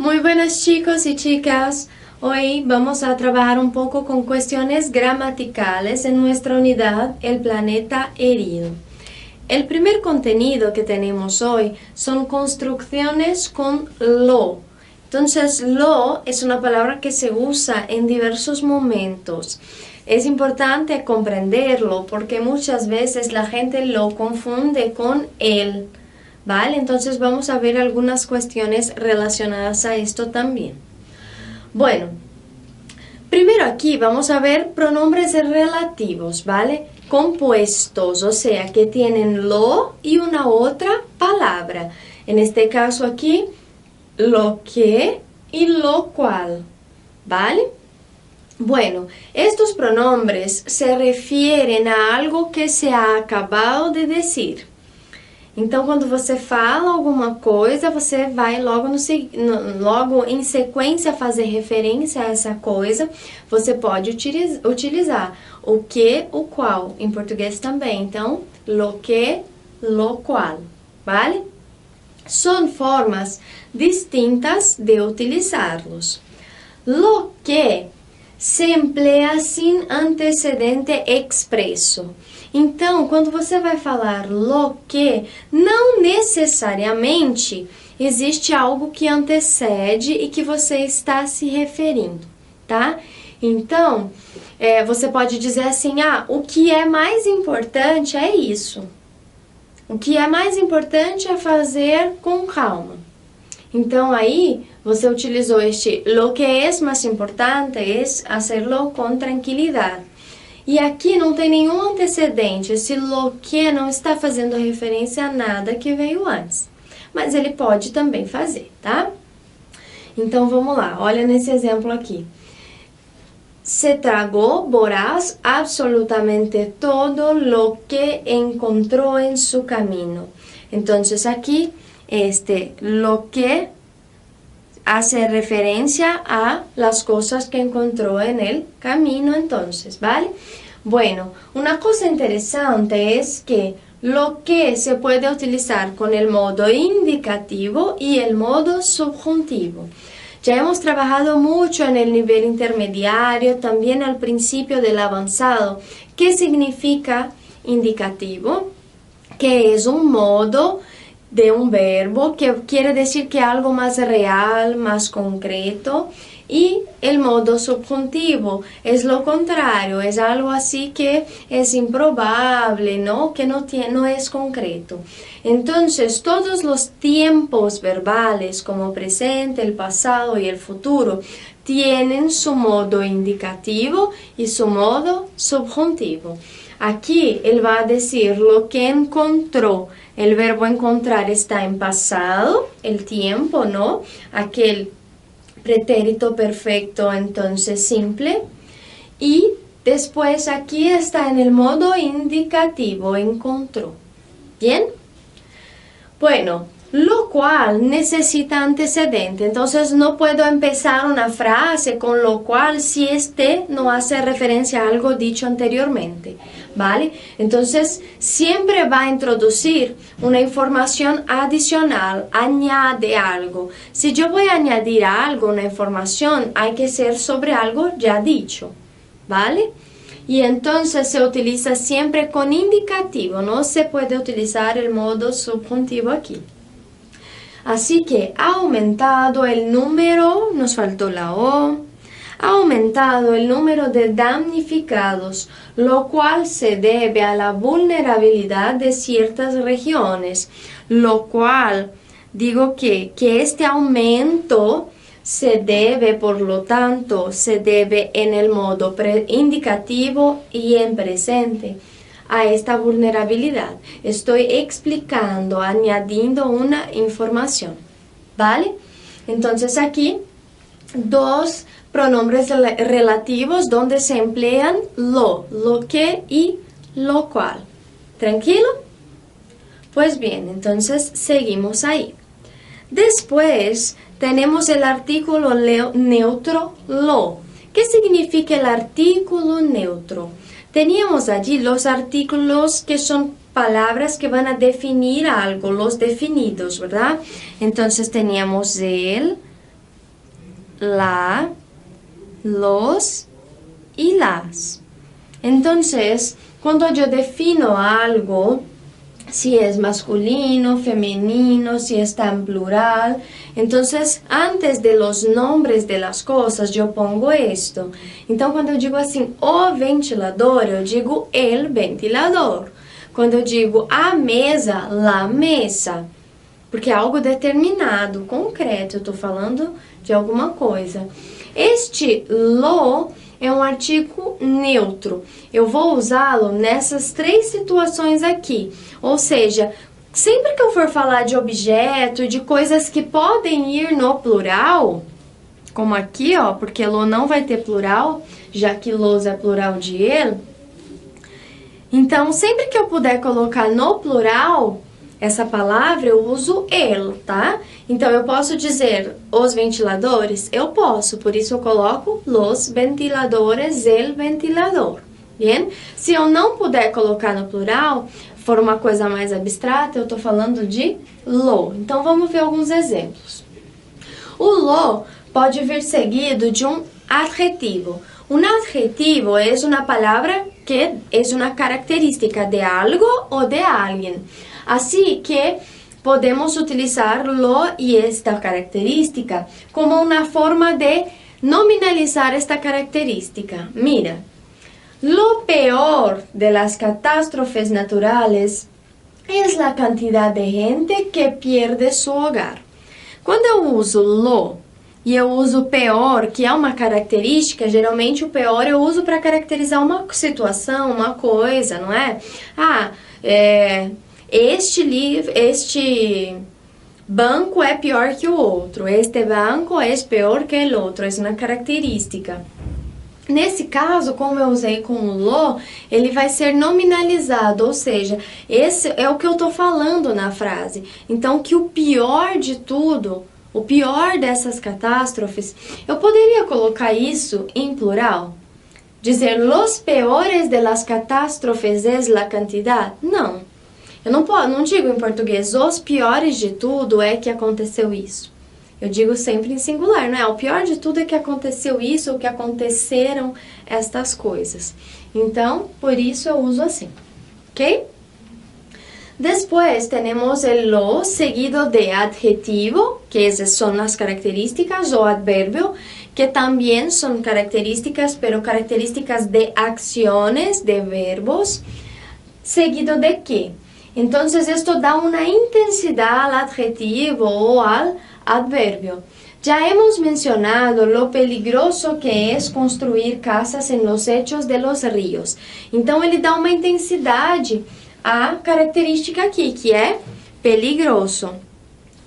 Muy buenas chicos y chicas. Hoy vamos a trabajar un poco con cuestiones gramaticales en nuestra unidad El planeta herido. El primer contenido que tenemos hoy son construcciones con lo. Entonces, lo es una palabra que se usa en diversos momentos. Es importante comprenderlo porque muchas veces la gente lo confunde con él. ¿Vale? Entonces vamos a ver algunas cuestiones relacionadas a esto también. Bueno, primero aquí vamos a ver pronombres relativos, ¿vale? Compuestos, o sea, que tienen lo y una otra palabra. En este caso aquí, lo que y lo cual, ¿vale? Bueno, estos pronombres se refieren a algo que se ha acabado de decir. Então, quando você fala alguma coisa, você vai logo em sequência fazer referência a essa coisa. Você pode utilizar o que, o qual, em português também. Então, lo que, lo cual, ¿vale? Son formas distintas de utilizarlos. Lo que se emplea sin antecedente expresso. Então, quando você vai falar lo que, não necessariamente existe algo que antecede e que você está se referindo, tá? Então, você pode dizer assim, o que é mais importante é isso. O que é mais importante é fazer com calma. Então, aí, você utilizou este lo que es más importante es hacerlo con tranquilidad. E aqui não tem nenhum antecedente, esse lo que não está fazendo referência a nada que veio antes. Mas ele pode também fazer, tá? Então, vamos lá, olha nesse exemplo aqui. Se tragó Borás absolutamente todo lo que encontró en su camino. Entonces, aquí, lo que hace referencia a las cosas que encontró en el camino, entonces, ¿vale? Bueno, una cosa interesante es que lo que se puede utilizar con el modo indicativo y el modo subjuntivo. Ya hemos trabajado mucho en el nivel intermediario, también al principio del avanzado. ¿Qué significa indicativo? Que es un modo de un verbo, que quiere decir que algo más real, más concreto, y el modo subjuntivo es lo contrario, es algo así que es improbable, ¿no? Que no es concreto. Entonces, todos los tiempos verbales, como presente, el pasado y el futuro, tienen su modo indicativo y su modo subjuntivo. Aquí él va a decir lo que encontró. El verbo encontrar está en pasado, el tiempo, ¿no? Aquel pretérito perfecto, entonces simple. Y después aquí está en el modo indicativo, encontró. ¿Bien? Bueno, lo cual necesita antecedente. Entonces no puedo empezar una frase con lo cual si no hace referencia a algo dicho anteriormente, ¿vale? Entonces siempre va a introducir una información adicional, añade algo. Si yo voy a añadir algo, una información, hay que ser sobre algo ya dicho, ¿vale? Y entonces se utiliza siempre con indicativo, no se puede utilizar el modo subjuntivo aquí. Así que ha aumentado el número, nos faltó la O, ha aumentado el número de damnificados, lo cual se debe a la vulnerabilidad de ciertas regiones, lo cual digo que este aumento se debe, por lo tanto, se debe en el modo indicativo y en presente a esta vulnerabilidad. Estoy explicando, añadiendo una información, ¿vale? Entonces aquí, dos pronombres relativos donde se emplean lo que y lo cual. ¿Tranquilo? Pues bien, entonces seguimos ahí. Después tenemos el artículo neutro lo. ¿Qué significa el artículo neutro? Teníamos allí los artículos que son palabras que van a definir algo, los definidos, ¿verdad? Entonces teníamos el, la, los y las. Entonces, cuando yo defino algo, si es masculino, femenino, si está en plural, entonces antes de los nombres de las cosas yo pongo esto. Então quando eu digo assim, o ventilador, eu digo el ventilador. Quando eu digo a mesa, la mesa. Porque é algo determinado, concreto, eu estou falando de alguma coisa. Este lo é um artigo neutro. Eu vou usá-lo nessas 3 situações aqui. Ou seja, sempre que eu for falar de objeto, de coisas que podem ir no plural, como aqui, ó, porque lo não vai ter plural, já que los é plural de el. Então, sempre que eu puder colocar no plural essa palavra, eu uso el, tá? Então, eu posso dizer os ventiladores? Eu posso, por isso eu coloco los ventiladores, el ventilador. Bien? Se eu não puder colocar no plural, for uma coisa mais abstrata, eu tô falando de lo. Então, vamos ver alguns exemplos. O lo pode vir seguido de um adjetivo. Un adjetivo es una palabra que es una característica de algo o de alguien. Así que podemos utilizar lo y esta característica como una forma de nominalizar esta característica. Mira, lo peor de las catástrofes naturales es la cantidad de gente que pierde su hogar. Quando eu uso lo e eu uso pior, que é uma característica, geralmente o pior eu uso para caracterizar uma situação, uma coisa, não é? Este banco é pior que o outro, este banco é pior que o outro, é uma característica. Nesse caso, como eu usei com o lo, ele vai ser nominalizado, ou seja, esse é o que eu estou falando na frase. Então, que o pior de tudo, o pior dessas catástrofes, eu poderia colocar isso em plural? Dizer, los peores de las catástrofes es la cantidad? Não. Eu não digo em português, os piores de tudo é que aconteceu isso. Eu digo sempre em singular, não é? O pior de tudo é que aconteceu isso, ou que aconteceram estas coisas. Então, por isso eu uso assim, ok? Después tenemos el lo seguido de adjetivo, que esas son las características, o adverbio, que también son características, pero características de acciones, de verbos, seguido de qué. Entonces esto da una intensidad al adjetivo o al adverbio. Ya hemos mencionado lo peligroso que es construir casas en los lechos de los ríos. Então ele dá uma intensidade a característica aqui, que é peligroso.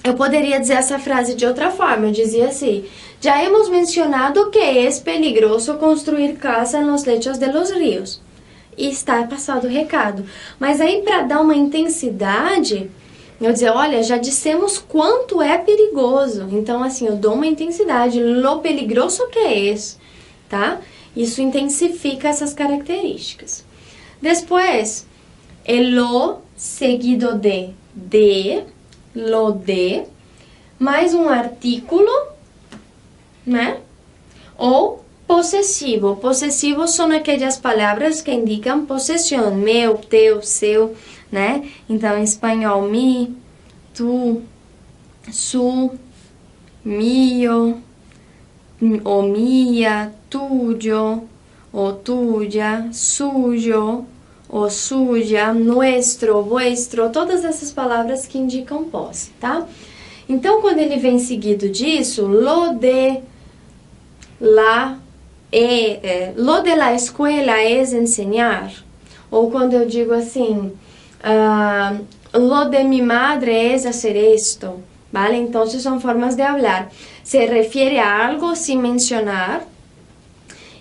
Eu poderia dizer essa frase de outra forma, eu dizia assim, já hemos mencionado que é peligroso construir casa nos lechos de los ríos. E está passado o recado. Mas aí, para dar uma intensidade, eu dizer, olha, já dissemos quanto é perigoso. Então, assim, eu dou uma intensidade, lo peligroso que é, tá? Isso intensifica essas características. Depois, el lo seguido de, lo de, mais um artículo, né? Ou possessivo. Possessivos são aquelas palavras que indicam possessão, meu, teu, seu, né? Então, em espanhol, mi, tu, su, mio, o mia, tuyo, o tuya, suyo, o suya, nuestro, vuestro, todas essas palavras que indicam posse, tá? Então, quando ele vem seguido disso, lo de la escuela es enseñar. Ou quando eu digo assim, lo de mi madre es hacer esto, ¿vale? Entonces son formas de hablar. Se refiere a algo sin mencionar.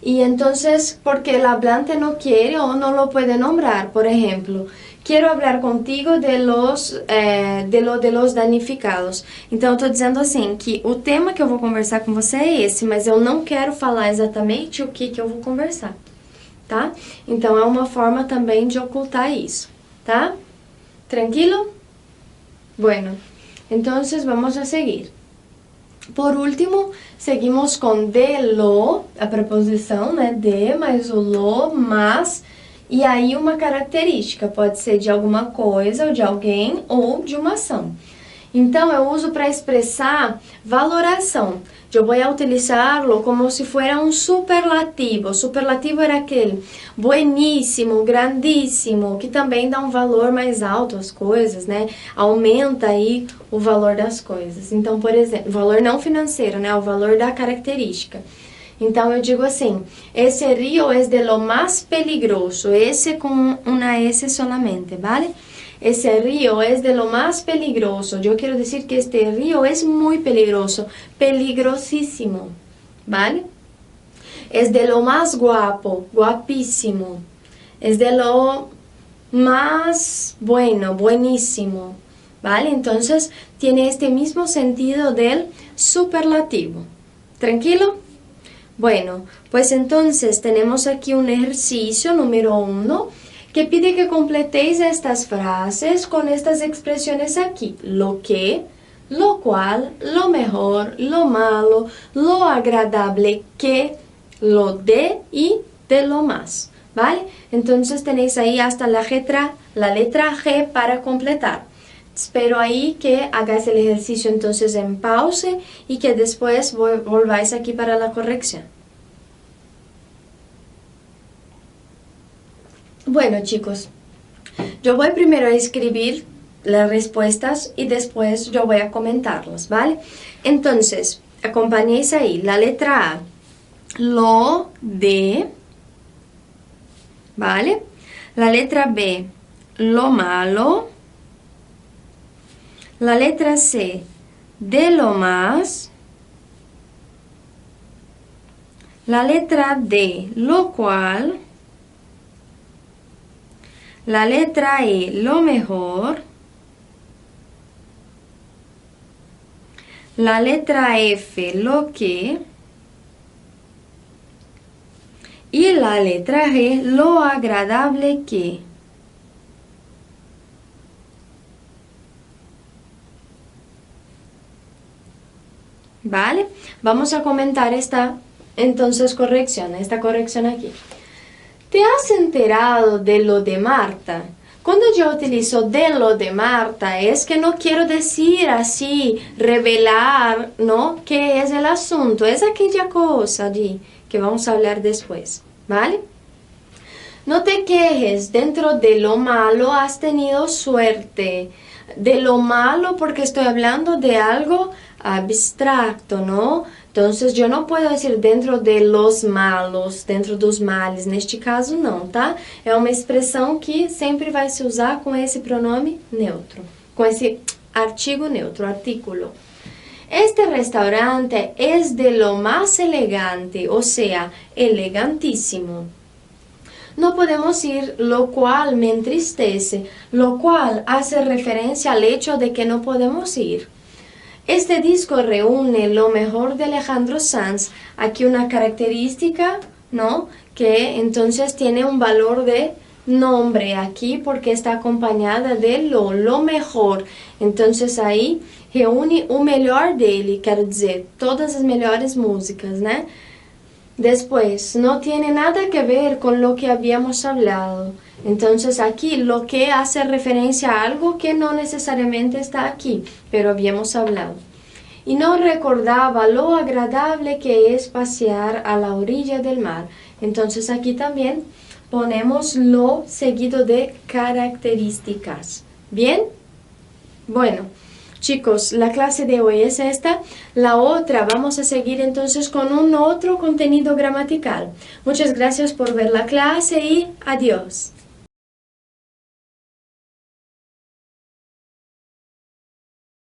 Y entonces, porque el hablante no quiere o no lo puede nombrar. Por ejemplo, quiero hablar contigo de los danificados. Então, eu estou dizendo assim, que o tema que eu vou conversar com você é esse, mas eu não quero falar exatamente o que eu vou conversar, tá? Então, é uma forma também de ocultar isso, tá? Tranquilo? Bueno, entonces vamos a seguir. Por último, seguimos com de lo, a preposição, né? De mais o lo, mas, e aí uma característica, pode ser de alguma coisa, ou de alguém, ou de uma ação. Então, eu uso para expressar valoração. Eu vou utilizá-lo como se fosse um superlativo. O superlativo era aquele bueníssimo, grandíssimo, que também dá um valor mais alto às coisas, né? Aumenta aí o valor das coisas. Então, por exemplo, valor não financeiro, né? O valor da característica. Então, eu digo assim, esse río é de lo más peligroso. Esse com uma S solamente, ¿vale? Ese río es de lo más peligroso. Yo quiero decir que este río es muy peligroso, peligrosísimo, ¿vale? Es de lo más guapo, guapísimo. Es de lo más bueno, buenísimo, ¿vale? Entonces, tiene este mismo sentido del superlativo. ¿Tranquilo? Bueno, pues entonces tenemos aquí un ejercicio número 1. Que pide que completéis estas frases con estas expresiones aquí. Lo que, lo cual, lo mejor, lo malo, lo agradable que, lo de y de lo más. ¿Vale? Entonces tenéis ahí hasta la letra G para completar. Espero ahí que hagáis el ejercicio entonces en pause y que después volváis aquí para la corrección. Bueno, chicos, yo voy primero a escribir las respuestas y después yo voy a comentarlas, ¿vale? Entonces, acompañéis ahí la letra A, lo de, ¿vale? La letra B, lo malo. La letra C, de lo más. La letra D, lo cual. La letra E, lo mejor. La letra F, lo que. Y la letra G, lo agradable que. ¿Vale? Vamos a comentar esta corrección aquí. ¿Te has enterado de lo de Marta? Cuando yo utilizo de lo de Marta es que no quiero decir así, revelar, ¿no? ¿Qué es el asunto? Es aquella cosa allí que vamos a hablar después, ¿vale? No te quejes, dentro de lo malo has tenido suerte. De lo malo porque estoy hablando de algo abstracto, ¿no? Entonces, yo no puedo decir dentro de los malos, dentro dos males, neste caso não, tá? É uma expressão que sempre vai se usar com esse pronome neutro, com esse artigo neutro, artículo. Este restaurante es de lo más elegante, o sea, elegantísimo. No podemos ir, lo cual me entristece, lo cual hace referencia al hecho de que no podemos ir. Este disco reúne lo mejor de Alejandro Sanz, aquí una característica, ¿no? Que entonces tiene un valor de nombre aquí porque está acompañada de lo mejor. Entonces aí reúne o melhor dele, quero dizer, todas as melhores músicas, né? Después, no tiene nada que ver con lo que habíamos hablado. Entonces aquí lo que hace referencia a algo que no necesariamente está aquí, pero habíamos hablado. Y no recordaba lo agradable que es pasear a la orilla del mar. Entonces aquí también ponemos lo seguido de características. ¿Bien? Bueno, chicos, la clase de hoy es esta. La otra vamos a seguir entonces con un otro contenido gramatical. Muchas gracias por ver la clase y adiós.